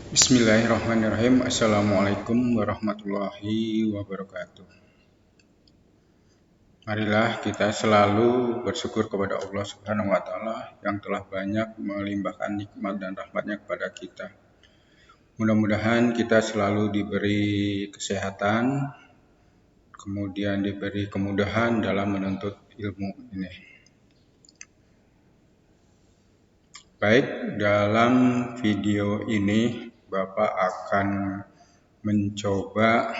Bismillahirrahmanirrahim. Assalamualaikum warahmatullahi wabarakatuh. Marilah kita selalu bersyukur kepada Allah Subhanahu wa Ta'ala yang telah banyak melimpahkan nikmat dan rahmatnya kepada kita. Mudah-mudahan kita selalu diberi kesehatan, kemudian diberi kemudahan dalam menuntut ilmu ini. Baik, dalam video ini Bapak akan mencoba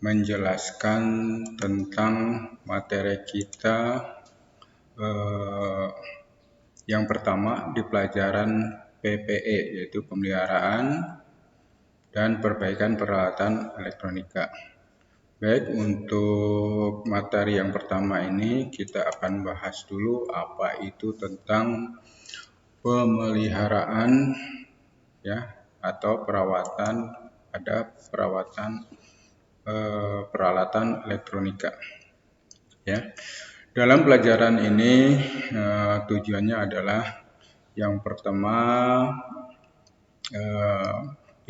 menjelaskan tentang materi kita yang pertama di pelajaran PPE, yaitu pemeliharaan dan perbaikan peralatan elektronika. Baik, untuk materi yang pertama ini kita akan bahas dulu apa itu tentang pemeliharaan ya atau perawatan pada peralatan elektronika. Ya, dalam pelajaran ini tujuannya adalah yang pertama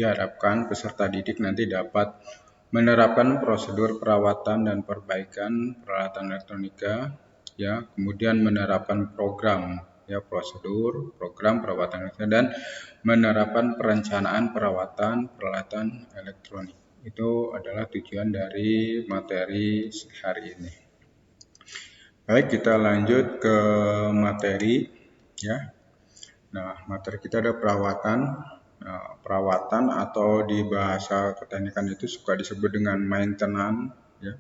diharapkan peserta didik nanti dapat menerapkan prosedur perawatan dan perbaikan peralatan elektronika, ya, kemudian menerapkan program, ya, prosedur, program perawatan elektronika dan menerapkan perencanaan perawatan peralatan elektronik. Itu adalah tujuan dari materi hari ini. Baik, kita lanjut ke materi, ya. Nah, materi kita ada perawatan. Nah, perawatan atau di bahasa keteknikan itu suka disebut dengan maintenance, ya.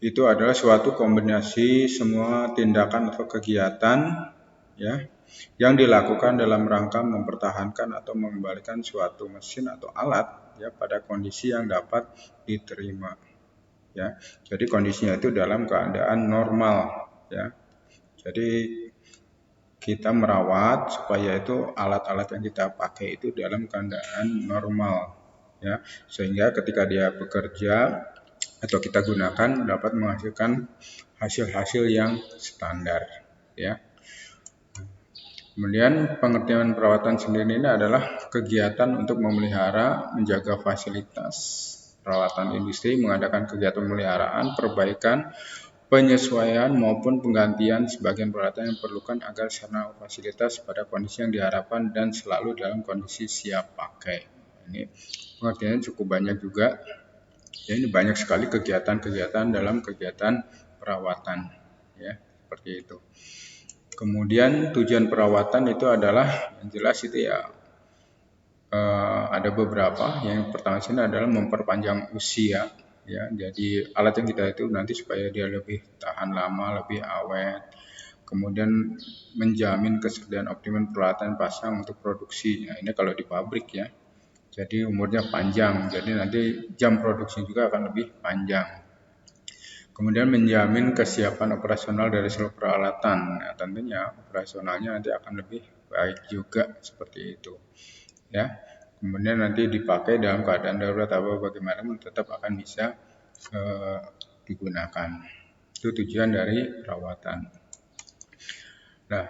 Itu adalah suatu kombinasi semua tindakan atau kegiatan, ya, yang dilakukan dalam rangka mempertahankan atau mengembalikan suatu mesin atau alat, ya, pada kondisi yang dapat diterima, ya. Jadi kondisinya itu dalam keadaan normal, ya. Jadi kita merawat supaya itu alat-alat yang kita pakai itu dalam keadaan normal, ya, sehingga ketika dia bekerja atau kita gunakan dapat menghasilkan hasil-hasil yang standar, ya. Kemudian pengertian perawatan sendiri ini adalah kegiatan untuk memelihara, menjaga fasilitas peralatan industri, mengadakan kegiatan pemeliharaan, perbaikan, penyesuaian maupun penggantian sebagian peralatan yang diperlukan agar sarana fasilitas pada kondisi yang diharapkan dan selalu dalam kondisi siap pakai. Ini pengertiannya cukup banyak juga. Ya, ini banyak sekali kegiatan-kegiatan dalam kegiatan perawatan, ya, seperti itu. Kemudian tujuan perawatan itu adalah yang jelas itu ya ada beberapa. Yang pertama sini adalah memperpanjang usia, ya. Jadi alat yang kita itu nanti supaya dia lebih tahan lama, lebih awet. Kemudian menjamin kesediaan optimum peralatan pasang untuk produksi. Nah, ini kalau di pabrik, ya. Jadi umurnya panjang. Jadi nanti jam produksi juga akan lebih panjang. Kemudian menjamin kesiapan operasional dari seluruh peralatan. Nah, tentunya operasionalnya nanti akan lebih baik juga seperti itu, ya. Kemudian nanti dipakai dalam keadaan darurat atau bagaimana tetap akan bisa digunakan. Itu tujuan dari perawatan. Nah,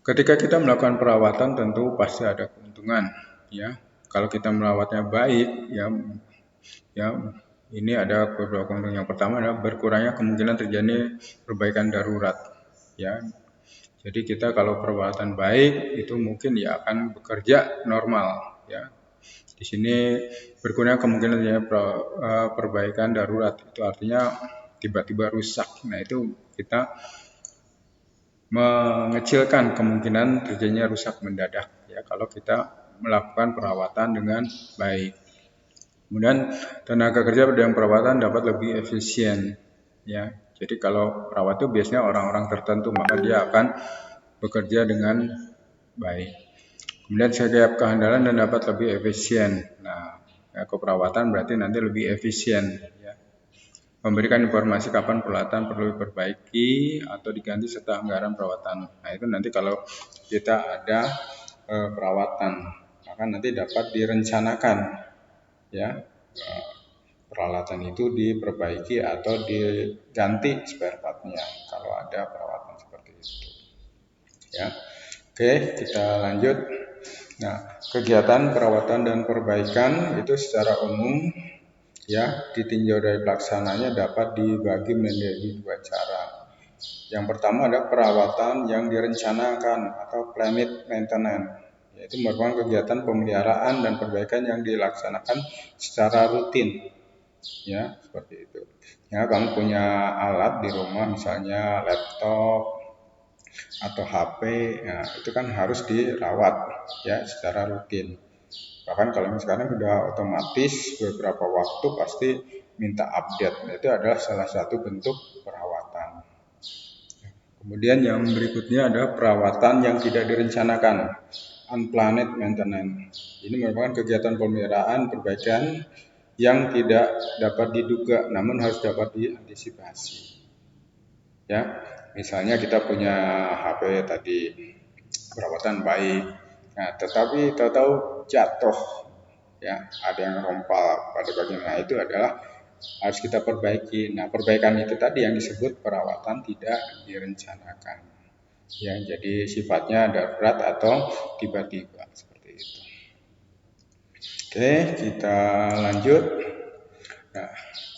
ketika kita melakukan perawatan tentu pasti ada keuntungan, ya. Kalau kita merawatnya baik, ya ini ada beberapa keuntungan. Yang pertama adalah berkurangnya kemungkinan terjadi perbaikan darurat, ya. Jadi kita kalau perawatan baik itu mungkin ya akan bekerja normal, ya. Di sini berkurangnya kemungkinan terjadi perbaikan darurat, itu artinya tiba-tiba rusak. Nah, itu kita mengecilkan kemungkinan terjadinya rusak mendadak, ya, kalau kita melakukan perawatan dengan baik. Kemudian tenaga kerja dalam perawatan dapat lebih efisien, ya. Jadi kalau perawat itu biasanya orang-orang tertentu, maka dia akan bekerja dengan baik. Kemudian setiap kehandalan dan dapat lebih efisien. Nah, ya, keperawatan berarti nanti lebih efisien, ya. Memberikan informasi kapan peralatan perlu diperbaiki atau diganti serta anggaran perawatan. Nah, itu nanti kalau kita ada perawatan, maka nanti dapat direncanakan, ya, peralatan itu diperbaiki atau diganti spare part-nya kalau ada perawatan seperti itu, ya. Oke, kita lanjut. Nah, kegiatan perawatan dan perbaikan itu secara umum ya ditinjau dari pelaksananya dapat dibagi menjadi dua cara. Yang pertama adalah perawatan yang direncanakan atau planned maintenance, yaitu merupakan kegiatan pemeliharaan dan perbaikan yang dilaksanakan secara rutin. Ya, seperti itu. Ya, kamu punya alat di rumah misalnya laptop atau HP, nah, itu kan harus dirawat ya secara rutin. Bahkan kalau sekarang sudah otomatis beberapa waktu pasti minta update. Nah, itu adalah salah satu bentuk perawatan. Kemudian yang berikutnya adalah perawatan yang tidak direncanakan, unplanned maintenance. Ini merupakan kegiatan pemeliharaan perbaikan yang tidak dapat diduga, namun harus dapat diantisipasi. Ya, misalnya kita punya HP tadi perawatan baik, nah tetapi tahu-tahu jatuh, ya ada yang rompal pada bagian lain, itu adalah harus kita perbaiki. Nah, perbaikan itu tadi yang disebut perawatan tidak direncanakan. Ya, jadi sifatnya darurat atau tiba-tiba seperti itu. Oke, kita lanjut. Nah,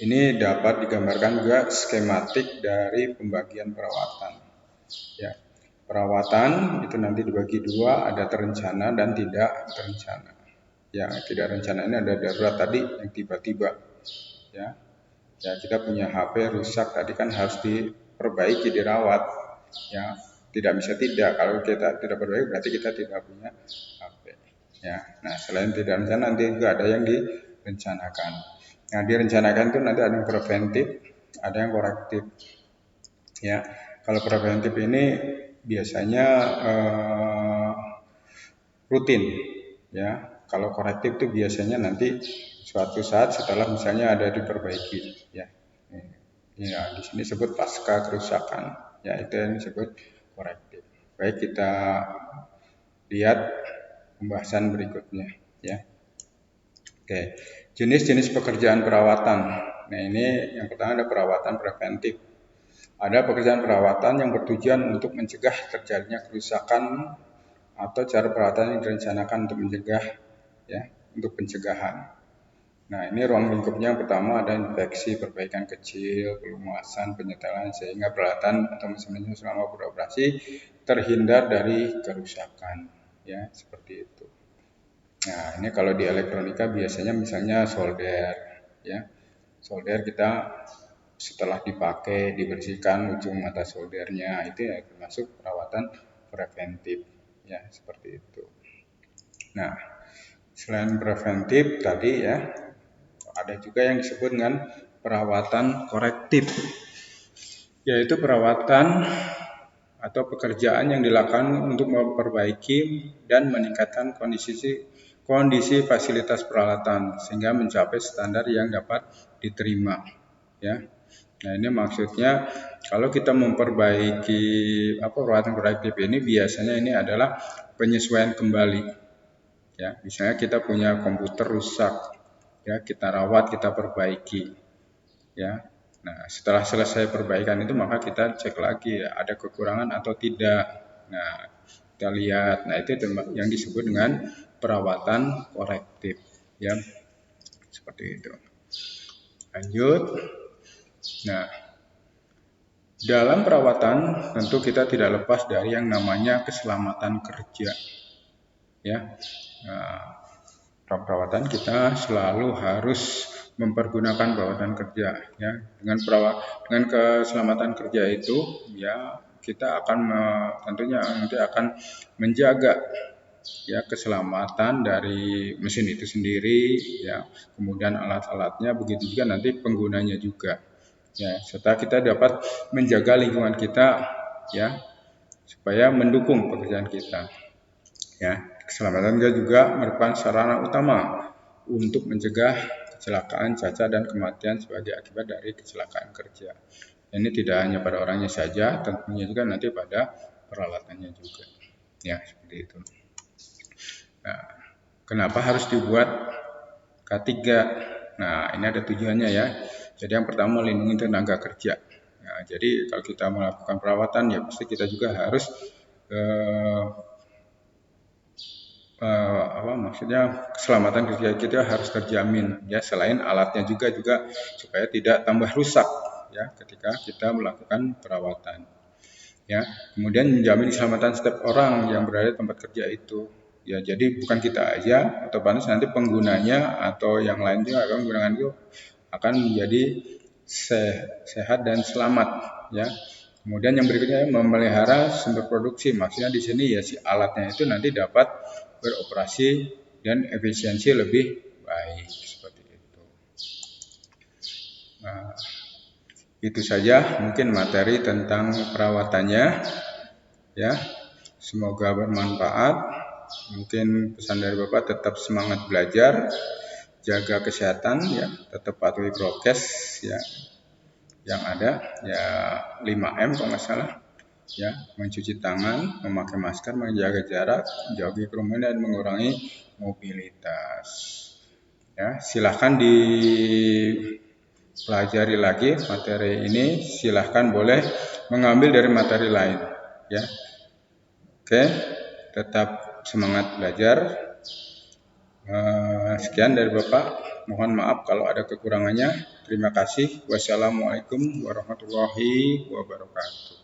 ini dapat digambarkan juga skematik dari pembagian perawatan. Ya, perawatan itu nanti dibagi dua, ada terencana dan tidak terencana. Ya, tidak rencana ini ada darurat tadi yang tiba-tiba. Ya, ya kita punya HP rusak tadi kan harus diperbaiki, dirawat. Ya, tidak bisa tidak. Kalau kita tidak perbaiki berarti kita tidak punya HP. Ya, nah selain tidak rencana nanti juga ada yang direncanakan. Nah, direncanakan itu nanti ada yang preventif, ada yang korektif. Ya, kalau preventif ini biasanya rutin. Ya, kalau korektif itu biasanya nanti suatu saat setelah misalnya ada diperbaiki. Ya, ya di sini sebut pasca kerusakan. Ya, itu yang disebut korektif. Baik, kita lihat pembahasan berikutnya. Ya. Oke, jenis-jenis pekerjaan perawatan. Nah, ini yang pertama ada perawatan preventif. Ada pekerjaan perawatan yang bertujuan untuk mencegah terjadinya kerusakan atau cara perawatan yang direncanakan untuk mencegah, ya, untuk pencegahan. Nah, ini ruang lingkupnya yang pertama ada infeksi, perbaikan kecil, pelumasan, penyetelan sehingga peralatan atau mesin selama beroperasi terhindar dari kerusakan, ya, seperti itu. Nah, ini kalau di elektronika biasanya misalnya solder, ya. Solder kita setelah dipakai dibersihkan ujung mata soldernya, itu ya termasuk perawatan preventif, ya, seperti itu. Nah, selain preventif tadi ya, ada juga yang disebut dengan perawatan korektif, yaitu perawatan atau pekerjaan yang dilakukan untuk memperbaiki dan meningkatkan kondisi fasilitas peralatan sehingga mencapai standar yang dapat diterima. Ya, nah ini maksudnya kalau kita memperbaiki perawatan korektif ini biasanya ini adalah penyesuaian kembali. Ya, misalnya kita punya komputer rusak, ya kita rawat, kita perbaiki. Ya, nah, setelah selesai perbaikan itu maka kita cek lagi ada kekurangan atau tidak. Nah, kita lihat. Nah, itu yang disebut dengan perawatan korektif, ya. Seperti itu. Lanjut. Nah, dalam perawatan tentu kita tidak lepas dari yang namanya keselamatan kerja. Ya. Nah, perawatan kita selalu harus mempergunakan perawatan kerja, ya. Dengan keselamatan kerja itu ya kita akan tentunya nanti akan menjaga ya keselamatan dari mesin itu sendiri, ya, kemudian alat-alatnya, begitu juga nanti penggunanya juga, ya, serta kita dapat menjaga lingkungan kita, ya, supaya mendukung pekerjaan kita, ya. Keselamatan juga merupakan sarana utama untuk mencegah kecelakaan, cacat, dan kematian sebagai akibat dari kecelakaan kerja. Ini tidak hanya pada orangnya saja, tentunya juga nanti pada peralatannya juga. Ya, seperti itu. Nah, kenapa harus dibuat K3? Nah, ini ada tujuannya ya. Jadi yang pertama melindungi tenaga kerja. Nah, jadi kalau kita melakukan perawatan ya pasti kita juga harus maksudnya keselamatan kerja kita harus terjamin ya, selain alatnya juga supaya tidak tambah rusak ya ketika kita melakukan perawatan ya. Kemudian menjamin keselamatan setiap orang yang berada di tempat kerja itu ya, jadi bukan kita aja, otomatis nanti penggunanya atau yang lain juga akan menggunakan itu akan menjadi sehat dan selamat ya. Kemudian yang berikutnya memelihara sumber produksi, maksudnya di sini ya si alatnya itu nanti dapat beroperasi dan efisiensi lebih baik seperti itu. Nah, itu saja mungkin materi tentang perawatannya ya. Semoga bermanfaat. Mungkin pesan dari Bapak tetap semangat belajar, jaga kesehatan ya, tetap patuhi prokes ya yang ada ya, 5M kalau nggak salah ya, mencuci tangan, memakai masker, menjaga jarak, menjauhi kerumunan dan mengurangi mobilitas. Ya, silahkan dipelajari lagi materi ini, silahkan boleh mengambil dari materi lain ya. Oke, tetap semangat belajar. Sekian dari Bapak, mohon maaf kalau ada kekurangannya. Terima kasih. Wassalamualaikum warahmatullahi wabarakatuh.